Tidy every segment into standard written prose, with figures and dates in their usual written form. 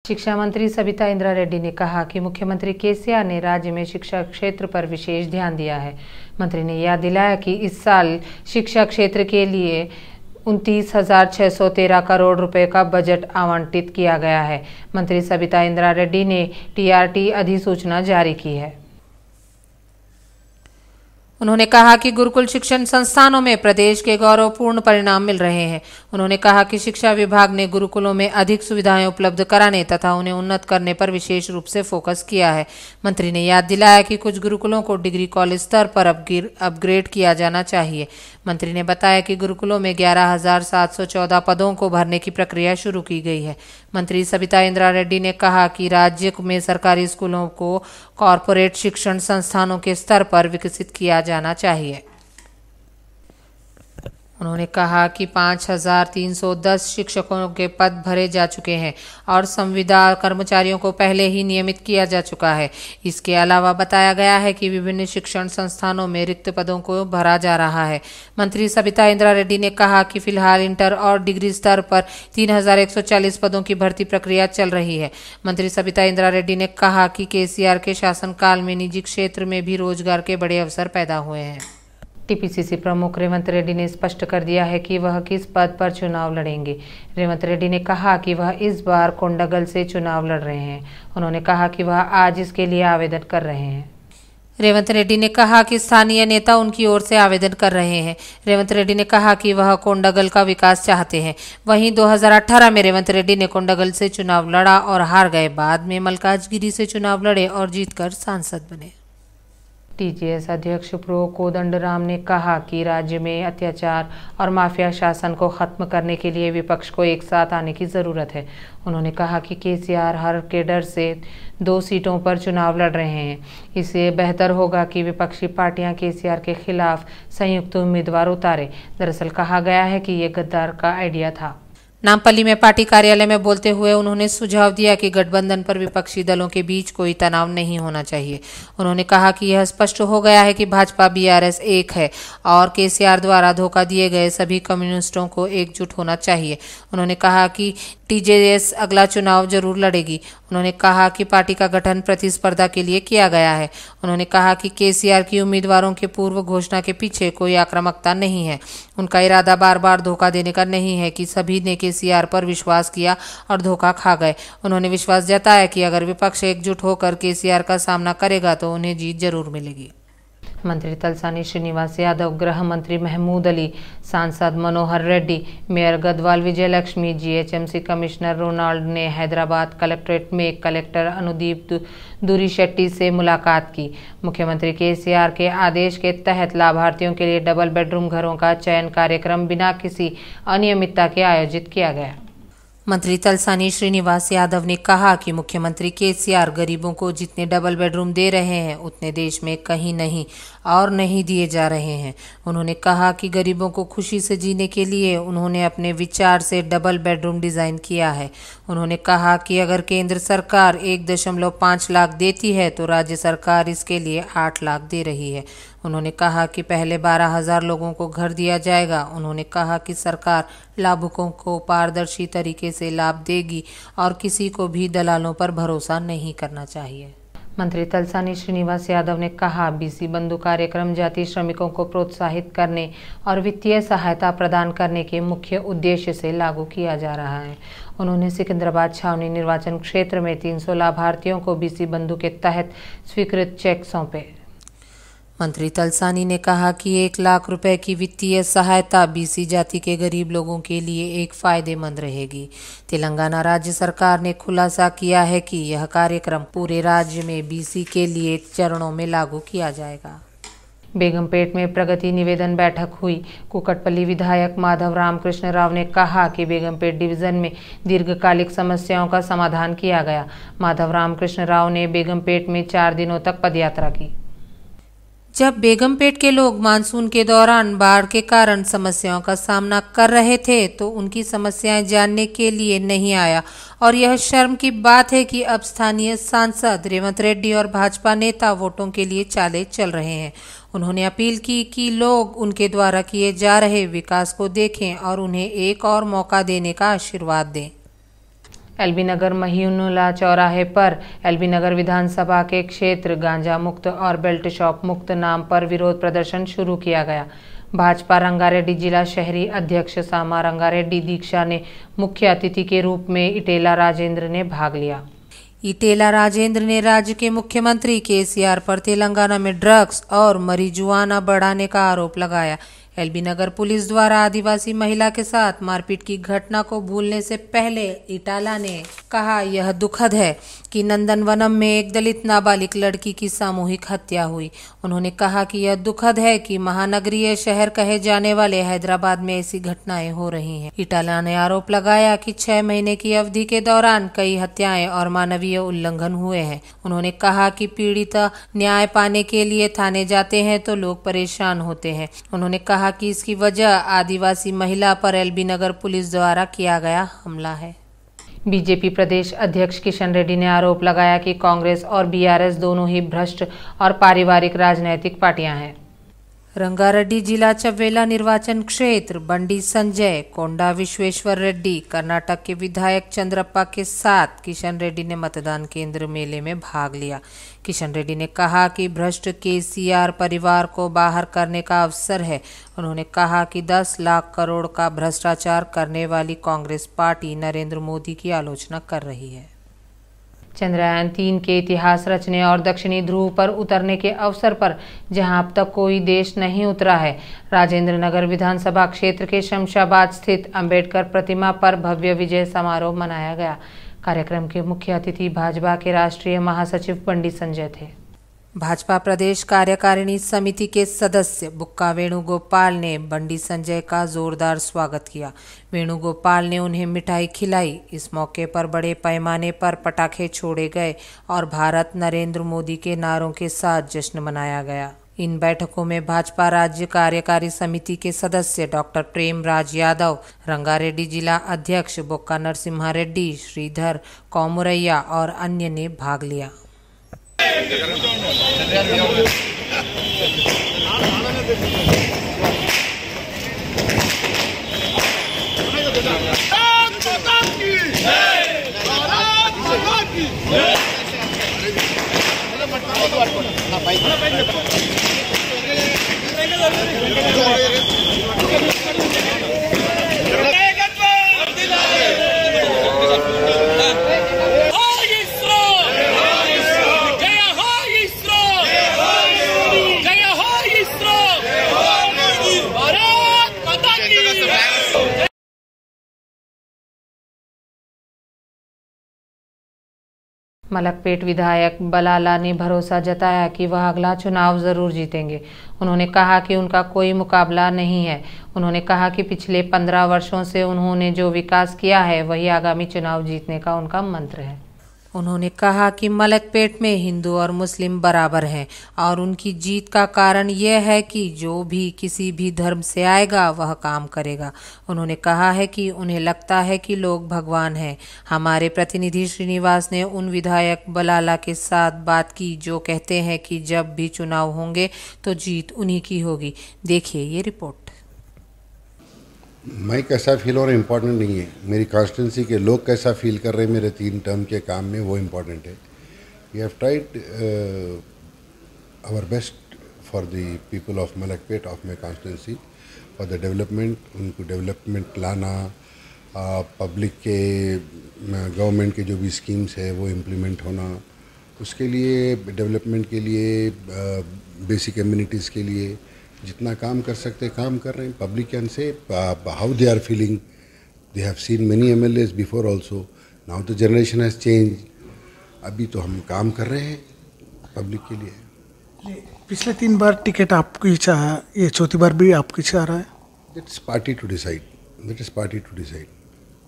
शिक्षा मंत्री सबिता इंद्रा रेड्डी ने कहा कि मुख्यमंत्री केसीआर ने राज्य में शिक्षा क्षेत्र पर विशेष ध्यान दिया है। मंत्री ने याद दिलाया कि इस साल शिक्षा क्षेत्र के लिए 29,613 करोड़ रुपए का बजट आवंटित किया गया है। मंत्री सबिता इंद्रा रेड्डी ने टीआरटी अधिसूचना जारी की है। उन्होंने कहा कि गुरुकुल शिक्षण संस्थानों में प्रदेश के गौरवपूर्ण परिणाम मिल रहे हैं। उन्होंने कहा कि शिक्षा विभाग ने गुरुकुलों में अधिक सुविधाएं उपलब्ध कराने तथा उन्हें उन्नत करने पर विशेष रूप से फोकस किया है। मंत्री ने याद दिलाया कि कुछ गुरुकुलों को डिग्री कॉलेज स्तर पर अपग्रेड किया जाना चाहिए। मंत्री ने बताया कि गुरुकुलों में 11,714 पदों को भरने की प्रक्रिया शुरू की गई है। मंत्री सबिता इंद्रा रेड्डी ने कहा कि राज्य में सरकारी स्कूलों को कॉरपोरेट शिक्षण संस्थानों के स्तर पर विकसित किया जाना चाहिए। उन्होंने कहा कि 5,310 शिक्षकों के पद भरे जा चुके हैं और संविदा कर्मचारियों को पहले ही नियमित किया जा चुका है। इसके अलावा बताया गया है कि विभिन्न शिक्षण संस्थानों में रिक्त पदों को भरा जा रहा है। मंत्री सबिता इंद्रा रेड्डी ने कहा कि फिलहाल इंटर और डिग्री स्तर पर 3,140 पदों की भर्ती प्रक्रिया चल रही है। मंत्री सबिता इंद्रा रेड्डी ने कहा कि केसीआर के शासनकाल में निजी क्षेत्र में भी रोजगार के बड़े अवसर पैदा हुए हैं। टीपीसीसी प्रमुख रेवंत रेड्डी ने स्पष्ट कर दिया है कि वह किस पद पर चुनाव लड़ेंगे। रेवंत रेड्डी ने कहा कि वह इस बार कोंडागल से चुनाव लड़ रहे हैं। उन्होंने कहा कि वह आज इसके लिए आवेदन कर रहे हैं। रेवंत रेड्डी ने कहा कि स्थानीय नेता उनकी ओर से आवेदन कर रहे हैं। रेवंत रेड्डी ने कहा कि वह कोंडागल का विकास चाहते हैं। वहीं 2018 में रेवंत रेड्डी ने कोंडागल से चुनाव लड़ा और हार गए। बाद में मल्काजगिरी से चुनाव लड़े और जीतकर सांसद बने। टीजेएस अध्यक्ष प्रो कोदंडराम ने कहा कि राज्य में अत्याचार और माफिया शासन को खत्म करने के लिए विपक्ष को एक साथ आने की जरूरत है। उन्होंने कहा कि केसीआर हर केडर से 2 सीटों पर चुनाव लड़ रहे हैं। इससे बेहतर होगा कि विपक्षी पार्टियां केसीआर के खिलाफ संयुक्त उम्मीदवार उतारे। दरअसल कहा गया है कि ये गद्दार का आइडिया था। नामपल्ली में पार्टी कार्यालय में बोलते हुए उन्होंने सुझाव दिया कि गठबंधन पर विपक्षी दलों के बीच कोई तनाव नहीं होना चाहिए। उन्होंने कहा कि यह स्पष्ट हो गया है कि भाजपा बीआरएस एक है और केसीआर द्वारा धोखा दिए गए सभी कम्युनिस्टों को एकजुट होना चाहिए। उन्होंने कहा कि टीजेएस अगला चुनाव जरूर लड़ेगी। उन्होंने कहा कि पार्टी का गठन प्रतिस्पर्धा के लिए किया गया है। उन्होंने कहा कि केसीआर की उम्मीदवारों के पूर्व घोषणा के पीछे कोई आक्रामकता नहीं है। उनका इरादा बार बार धोखा देने का नहीं है कि सभी ने केसीआर पर विश्वास किया और धोखा खा गए। उन्होंने विश्वास जताया कि अगर विपक्ष एकजुट होकर केसीआर का सामना करेगा तो उन्हें जीत जरूर मिलेगी। मंत्री तलसानी श्रीनिवास यादव, गृह मंत्री महमूद अली, सांसद Manohar Reddy, mayor Gadwal Vijayalakshmi, GHMC commissioner Ronald ने हैदराबाद कलेक्ट्रेट में कलेक्टर अनुदीप दुरीशेट्टी से मुलाकात की। मुख्यमंत्री केसीआर के आदेश के तहत लाभार्थियों के लिए डबल बेडरूम घरों का चयन कार्यक्रम बिना किसी अनियमितता के आयोजित किया गया। मंत्री तलसानी श्रीनिवास यादव ने कहा कि मुख्यमंत्री केसीआर गरीबों को जितने डबल बेडरूम दे रहे हैं उतने देश में कहीं नहीं और नहीं दिए जा रहे हैं। उन्होंने कहा कि गरीबों को खुशी से जीने के लिए उन्होंने अपने विचार से डबल बेडरूम डिज़ाइन किया है। उन्होंने कहा कि अगर केंद्र सरकार 1.5 लाख देती है तो राज्य सरकार इसके लिए 8 लाख दे रही है। उन्होंने कहा कि पहले 12,000 लोगों को घर दिया जाएगा। उन्होंने कहा कि सरकार लाभुकों को पारदर्शी तरीके से लाभ देगी और किसी को भी दलालों पर भरोसा नहीं करना चाहिए। मंत्री तलसानी श्रीनिवास यादव ने कहा, बीसी बंधु कार्यक्रम जाति श्रमिकों को प्रोत्साहित करने और वित्तीय सहायता प्रदान करने के मुख्य उद्देश्य से लागू किया जा रहा है। उन्होंने सिकंदराबाद छावनी निर्वाचन क्षेत्र में 300 लाभार्थियों को बीसी बंधु के तहत स्वीकृत चेक सौंपे। मंत्री तलसानी ने कहा कि 1 लाख रुपए की वित्तीय सहायता बीसी जाति के गरीब लोगों के लिए एक फायदेमंद रहेगी। तेलंगाना राज्य सरकार ने खुलासा किया है कि यह कार्यक्रम पूरे राज्य में बीसी के लिए चरणों में लागू किया जाएगा। बेगमपेट में प्रगति निवेदन बैठक हुई। कुकटपल्ली विधायक माधव रामकृष्ण राव ने कहा कि बेगमपेट डिवीजन में दीर्घकालिक समस्याओं का समाधान किया गया। माधव रामकृष्ण राव ने बेगमपेट में 4 दिनों तक पदयात्रा की। जब बेगमपेट के लोग मानसून के दौरान बाढ़ के कारण समस्याओं का सामना कर रहे थे तो उनकी समस्याएं जानने के लिए नहीं आया और यह शर्म की बात है कि अब स्थानीय सांसद रेवंत रेड्डी और भाजपा नेता वोटों के लिए चाले चल रहे हैं। उन्होंने अपील की कि लोग उनके द्वारा किए जा रहे विकास को देखें और उन्हें एक और मौका देने का आशीर्वाद दें। एलबी नगर महीनुल्ला चौराहे पर एलबी नगर विधानसभा के क्षेत्र गांजा मुक्त और बेल्ट शॉप मुक्त नाम पर विरोध प्रदर्शन शुरू किया गया। भाजपा रंगारेड्डी जिला शहरी अध्यक्ष सामा रंगारेड्डी दीक्षा ने मुख्य अतिथि के रूप में इटेला राजेंद्र ने भाग लिया। इटेला राजेंद्र ने राज्य के मुख्यमंत्री केसीआर पर तेलंगाना में ड्रग्स और marijuana बढ़ाने का आरोप लगाया। एलबी नगर पुलिस द्वारा आदिवासी महिला के साथ मारपीट की घटना को भूलने से पहले इटाला ने कहा, यह दुखद है कि नंदनवनम में एक दलित नाबालिग लड़की की सामूहिक हत्या हुई। उन्होंने कहा कि यह दुखद है कि महानगरीय शहर कहे जाने वाले हैदराबाद में ऐसी घटनाएं हो रही हैं। इटाला ने आरोप लगाया कि 6 महीने की अवधि के दौरान कई हत्याएं और मानवीय उल्लंघन हुए हैं। उन्होंने कहा कि पीड़िता न्याय पाने के लिए थाने जाते हैं तो लोग परेशान होते हैं। उन्होंने कहा कि इसकी वजह आदिवासी महिला पर एलबी नगर पुलिस द्वारा किया गया हमला है। बीजेपी प्रदेश अध्यक्ष किशन रेड्डी ने आरोप लगाया कि कांग्रेस और बीआरएस दोनों ही भ्रष्ट और पारिवारिक राजनीतिक पार्टियां हैं। रंगारेड्डी जिला चवेला निर्वाचन क्षेत्र बंडी संजय कोंडा विश्वेश्वर रेड्डी कर्नाटक के विधायक चंद्रप्पा के साथ किशन रेड्डी ने मतदान केंद्र मेले में भाग लिया। किशन रेड्डी ने कहा कि भ्रष्ट केसीआर परिवार को बाहर करने का अवसर है। उन्होंने कहा कि 10 लाख करोड़ का भ्रष्टाचार करने वाली कांग्रेस पार्टी नरेंद्र मोदी की आलोचना कर रही है। चंद्रयान 3 के इतिहास रचने और दक्षिणी ध्रुव पर उतरने के अवसर पर जहां अब तक कोई देश नहीं उतरा है, राजेंद्र नगर विधानसभा क्षेत्र के शमशाबाद स्थित अंबेडकर प्रतिमा पर भव्य विजय समारोह मनाया गया। कार्यक्रम के मुख्य अतिथि भाजपा के राष्ट्रीय महासचिव बंडी संजय थे। भाजपा प्रदेश कार्यकारिणी समिति के सदस्य बुक्का वेणुगोपाल ने बंडी संजय का जोरदार स्वागत किया। वेणुगोपाल ने उन्हें मिठाई खिलाई। इस मौके पर बड़े पैमाने पर पटाखे छोड़े गए और भारत नरेंद्र मोदी के नारों के साथ जश्न मनाया गया। इन बैठकों में भाजपा राज्य कार्यकारी समिति के सदस्य डॉक्टर प्रेमराज यादव, रंगारेड्डी जिला अध्यक्ष बोक्का नरसिम्हा रेड्डी, श्रीधर कौमुरैया और अन्य ने भाग लिया। मलकपेट विधायक बलाला ने भरोसा जताया कि वह अगला चुनाव जरूर जीतेंगे। उन्होंने कहा कि उनका कोई मुकाबला नहीं है। उन्होंने कहा कि पिछले 15 वर्षों से उन्होंने जो विकास किया है वही आगामी चुनाव जीतने का उनका मंत्र है। उन्होंने कहा कि मलकपेट में हिंदू और मुस्लिम बराबर हैं और उनकी जीत का कारण यह है कि जो भी किसी भी धर्म से आएगा वह काम करेगा। उन्होंने कहा है कि उन्हें लगता है कि लोग भगवान हैं। हमारे प्रतिनिधि श्रीनिवास ने उन विधायक बलाला के साथ बात की जो कहते हैं कि जब भी चुनाव होंगे तो जीत उन्हीं की होगी। देखिए ये रिपोर्ट। मैं कैसा फील हो रहा है इम्पॉर्टेंट नहीं है, मेरी कॉन्स्टिट्यूंसी के लोग कैसा फील कर रहे हैं मेरे 3 टर्म के काम में, वो इम्पॉर्टेंट है। We have tried our best for the people of Malakpet of my constituency for the development. उनको डेवलपमेंट लाना, पब्लिक के गवर्नमेंट के जो भी स्कीम्स है वो इम्प्लीमेंट होना, उसके लिए डेवलपमेंट के लिए बेसिक कम्युनिटीज़ के लिए जितना काम कर सकते काम कर रहे हैं। Public can say how they are feeling. They have seen many MLAs before also, now the generation has change. अभी तो हम काम कर रहे हैं पब्लिक के लिए। पिछले 3 बार टिकट आपकी चाहा, ये चौथी बार भी आपकी चाह रहा है। That is party to decide, that is party to decide.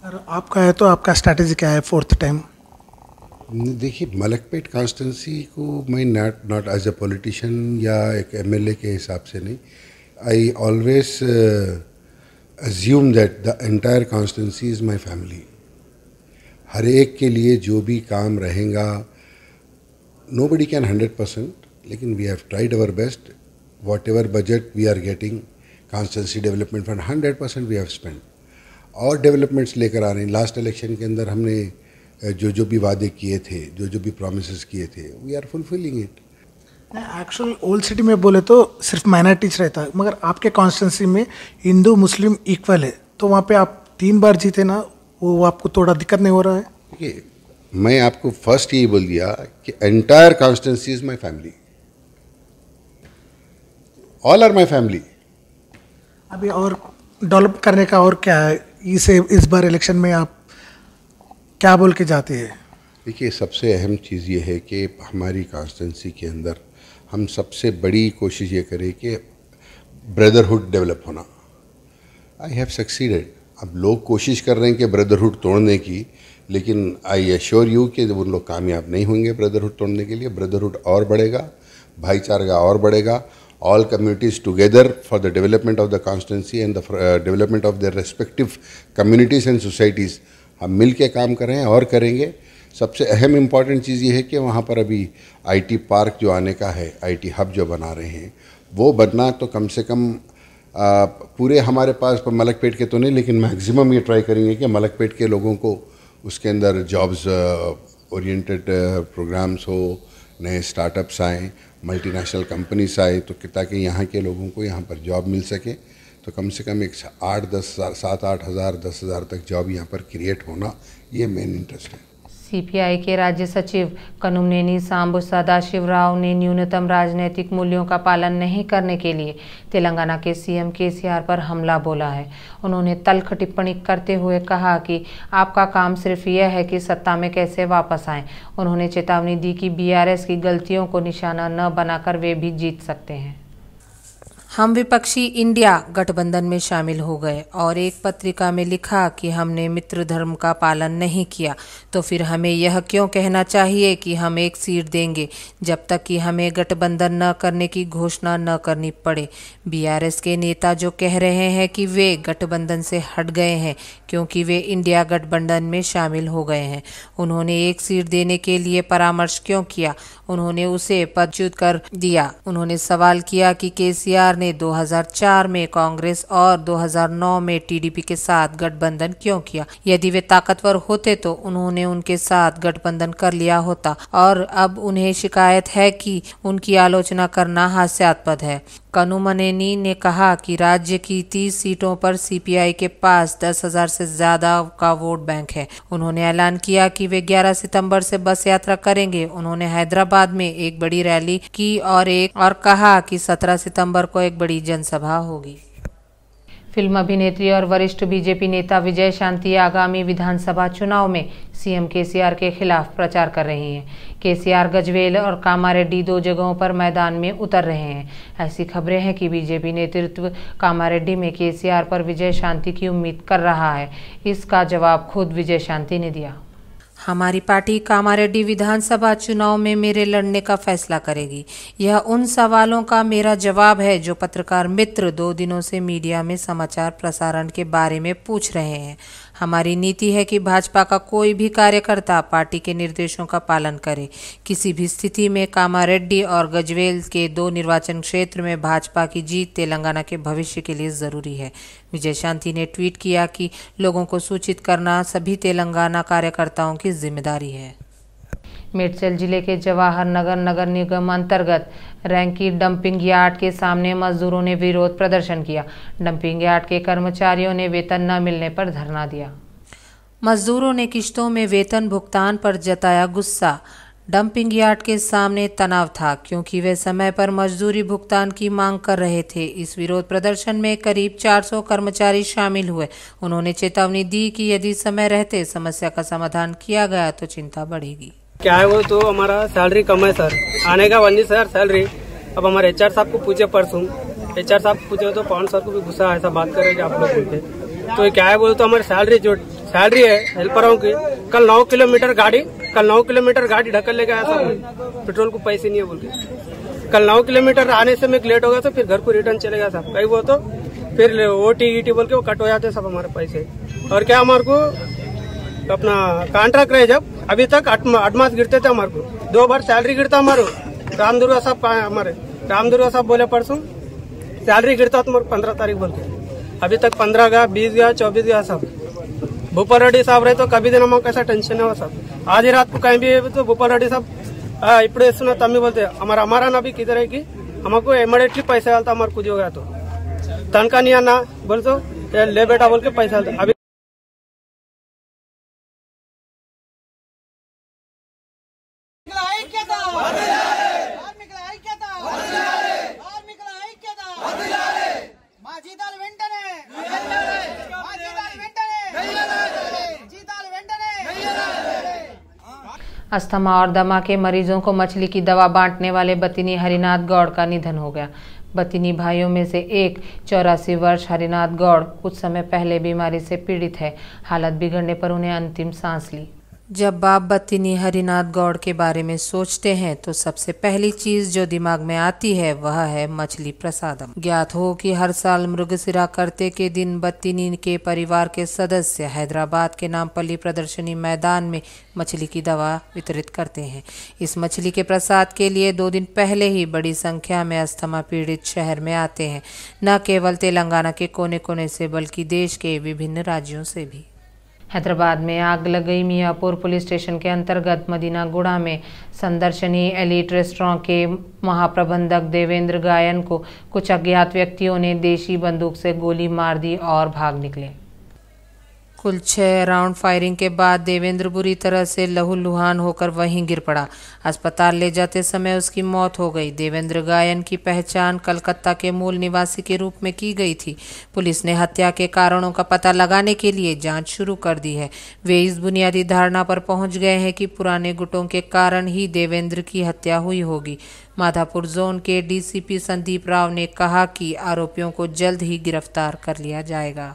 और आपका है तो आपका स्ट्रैटेजी क्या है 4th टाइम? देखिए, मलकपेट कॉन्स्टिट्यूंसी को मैं नॉट एज अ पॉलिटिशियन या एक MLA के हिसाब से नहीं, I always assume that the entire constituency is my family. हर एक के लिए जो भी काम रहेगा, नोबडी कैन 100%, लेकिन we have tried our best. Whatever budget we are getting constituency development fund 100% we have spend. और डेवलपमेंट्स लेकर आ रहे हैं। लास्ट इलेक्शन के अंदर हमने जो जो भी वादे किए थे, जो जो भी प्रॉमिसेस किए थे, we are fulfilling it. Actual old city में बोले तो सिर्फ माइनॉरिटीज रहता है, मगर आपके कॉन्स्टिट्यूंसी में हिंदू मुस्लिम इक्वल है, तो वहाँ पे आप 3 बार जीते ना, वो आपको थोड़ा दिक्कत नहीं हो रहा है? देखिए, मैं आपको फर्स्ट यही बोल दिया कि entire constituency is my family, all are my family. अभी और डेवलप करने का और क्या है? इस बार इलेक्शन में आप क्या बोल के जाते हैं? देखिए, सबसे अहम चीज़ ये है कि हमारी कॉन्स्टिट्यूंसी के अंदर हम सबसे बड़ी कोशिश ये करें कि ब्रदरहुड डेवलप होना। I have succeeded. अब लोग कोशिश कर रहे हैं कि ब्रदरहुड तोड़ने की, लेकिन आई एश्योर यू कि उन लोग कामयाब नहीं होंगे ब्रदरहुड तोड़ने के लिए। ब्रदरहुड और बढ़ेगा, भाईचारा और बढ़ेगा। All communities together for the development of the constituency and the development of their respective communities and societies, हम मिल के काम कर रहे हैं और करेंगे। सबसे अहम इम्पॉर्टेंट चीज़ ये है कि वहाँ पर अभी IT पार्क जो आने का है, IT हब जो बना रहे हैं, वो बनना तो कम से कम पूरे हमारे पास मलकपेट के तो नहीं, लेकिन मैक्सिमम ये ट्राई करेंगे कि मलकपेट के लोगों को उसके अंदर जॉब्स ओरिएंटेड प्रोग्राम्स हो, नए स्टार्टअप्स आएँ, मल्टीनेशनल कंपनीज आए, तो ताकि यहाँ के लोगों को यहाँ पर जॉब मिल सके। तो कम से कम 7-8 हज़ार 10 हज़ार तक जॉब यहाँ पर क्रिएट होना, ये मेन इंटरेस्ट है। सीपीआई के राज्य सचिव कनुमनेनी सांबु सदाशिवराव ने न्यूनतम राजनीतिक मूल्यों का पालन नहीं करने के लिए तेलंगाना के सीएम केसीआर पर हमला बोला है। उन्होंने तल्ख टिप्पणी करते हुए कहा कि आपका काम सिर्फ यह है कि सत्ता में कैसे वापस आएं। उन्होंने चेतावनी दी कि बीआरएस की गलतियों को निशाना न बनाकर वे भी जीत सकते हैं। हम विपक्षी इंडिया गठबंधन में शामिल हो गए और एक पत्रिका में लिखा कि हमने मित्र धर्म का पालन नहीं किया, तो फिर हमें यह क्यों कहना चाहिए कि हम एक सीट देंगे जब तक कि हमें गठबंधन न करने की घोषणा न करनी पड़े। बीआरएस के नेता जो कह रहे हैं कि वे गठबंधन से हट गए हैं क्योंकि वे इंडिया गठबंधन में शामिल हो गए हैं, उन्होंने एक सीट देने के लिए परामर्श क्यों किया? उन्होंने उसे पदच्युत कर दिया। उन्होंने सवाल किया कि केसीआर ने 2004 में कांग्रेस और 2009 में टीडीपी के साथ गठबंधन क्यों किया? यदि वे ताकतवर होते तो उन्होंने उनके साथ गठबंधन कर लिया होता और अब उन्हें शिकायत है कि उनकी आलोचना करना हास्यास्पद है। कनुमनेनी ने कहा कि राज्य की 30 सीटों पर सीपीआई के पास 10,000 से ज्यादा का वोट बैंक है। उन्होंने ऐलान किया कि वे 11 सितंबर से बस यात्रा करेंगे। उन्होंने हैदराबाद में एक बड़ी रैली की और कहा कि 17 सितंबर को एक बड़ी जनसभा होगी। फिल्म अभिनेत्री और वरिष्ठ बीजेपी नेता विजय शांति आगामी विधानसभा चुनाव में सीएम केसीआर के खिलाफ प्रचार कर रही हैं। केसीआर गजवेल और कामारेड्डी 2 जगहों पर मैदान में उतर रहे हैं। ऐसी खबरें हैं कि बीजेपी नेतृत्व कामारेड्डी में केसीआर पर विजय शांति की उम्मीद कर रहा है। इसका जवाब खुद विजय शांति ने दिया। हमारी पार्टी कामारेड्डी विधानसभा चुनाव में मेरे लड़ने का फैसला करेगी। यह उन सवालों का मेरा जवाब है जो पत्रकार मित्र 2 दिनों से मीडिया में समाचार प्रसारण के बारे में पूछ रहे हैं। हमारी नीति है कि भाजपा का कोई भी कार्यकर्ता पार्टी के निर्देशों का पालन करे। किसी भी स्थिति में कामारेड्डी और गजवेल के 2 निर्वाचन क्षेत्र में भाजपा की जीत तेलंगाना के भविष्य के लिए जरूरी है। विजय शांति ने ट्वीट किया कि लोगों को सूचित करना सभी तेलंगाना कार्यकर्ताओं की जिम्मेदारी है। मेडचल जिले के जवाहर नगर नगर निगम अंतर्गत रैंकी डंपिंग यार्ड के सामने मजदूरों ने विरोध प्रदर्शन किया। डंपिंग यार्ड के कर्मचारियों ने वेतन न मिलने पर धरना दिया। मजदूरों ने किश्तों में वेतन भुगतान पर जताया गुस्सा। डंपिंग यार्ड के सामने तनाव था क्योंकि वे समय पर मजदूरी भुगतान की मांग कर रहे थे। इस विरोध प्रदर्शन में करीब 400 कर्मचारी शामिल हुए। उन्होंने चेतावनी दी कि यदि समय रहते समस्या का समाधान किया गया तो चिंता बढ़ेगी। क्या है वो तो हमारा सैलरी कम है सर, आने का 1 सर सैलरी। अब हमारे HR साहब को पूछे परसों, HR साहब को पूछे तो पवन सर को भी गुस्सा ऐसा बात करेंगे आप लोग बोलते। तो क्या है बोले तो हमारी सैलरी जो सैलरी है हेल्परों की, कल 9 किलोमीटर गाड़ी ढकल ले गया साहब, पेट्रोल को पैसे नहीं है बोल के। कल 9 किलोमीटर आने से मैं लेट हो गया तो फिर घर को रिटर्न चले गया साहब। कहीं वो तो फिर OT बोल के वो कट हो जाते सब हमारे पैसे। और क्या हमारे को अपना कॉन्ट्रैक्ट रहे जब अभी तक 8 मास गिरते थे हमारे को, 2 बार सैलरी गिरता हमारे। रामदुर्गा साहब बोले परसों सैलरी गिरता तुम्हारे 15 तारीख बोल के, अभी तक 15 गया, 20 गया, 24 गया सब। भूपर रेड्डी साहब रहे तो कभी दिन हमारे कैसा टेंशन है वो सब। आज ही रात को कहीं भी तो भूपाल रेड्डी साहब ఇప్పుడు వేస్తున్న తమ్మి बोलते हमारा ना भी किधर है कि हमको इमीडिएटली पैसा डालता हमारा कुछ हो गया तो तनखा नहीं आना बोल तो ले बेटा बोल के पैसा डालता अभी अस्थमा और दमा के मरीजों को मछली की दवा बांटने वाले बतिनी हरिनाथ गौड़ का निधन हो गया। बतिनी भाइयों में से एक 84 वर्ष हरिनाथ गौड़ कुछ समय पहले बीमारी से पीड़ित है। हालत बिगड़ने पर उन्हें अंतिम सांस ली। जब आप बतिनी हरिनाथ गौड़ के बारे में सोचते हैं तो सबसे पहली चीज जो दिमाग में आती है वह है मछली प्रसादम। ज्ञात हो कि हर साल मृगशिरा करते के दिन बतिनी के परिवार के सदस्य हैदराबाद के नामपल्ली प्रदर्शनी मैदान में मछली की दवा वितरित करते हैं। इस मछली के प्रसाद के लिए 2 दिन पहले ही बड़ी संख्या में अस्थमा पीड़ित शहर में आते हैं, न केवल तेलंगाना के कोने कोने से बल्कि देश के विभिन्न राज्यों से भी। हैदराबाद में आग लग गई मियाँपुर पुलिस स्टेशन के अंतर्गत मदीनागुड़ा में संदर्शनी एलीट रेस्टोरेंट के महाप्रबंधक देवेंद्र गायन को कुछ अज्ञात व्यक्तियों ने देशी बंदूक से गोली मार दी और भाग निकले। कुल 6 राउंड फायरिंग के बाद देवेंद्र बुरी तरह से लहूलुहान होकर वहीं गिर पड़ा। अस्पताल ले जाते समय उसकी मौत हो गई। देवेंद्र गायन की पहचान कलकत्ता के मूल निवासी के रूप में की गई थी। पुलिस ने हत्या के कारणों का पता लगाने के लिए जांच शुरू कर दी है। वे इस बुनियादी धारणा पर पहुंच गए हैं कि पुराने गुटों के कारण ही देवेंद्र की हत्या हुई होगी। माधापुर जोन के डीसीपी संदीप राव ने कहा कि आरोपियों को जल्द ही गिरफ्तार कर लिया जाएगा।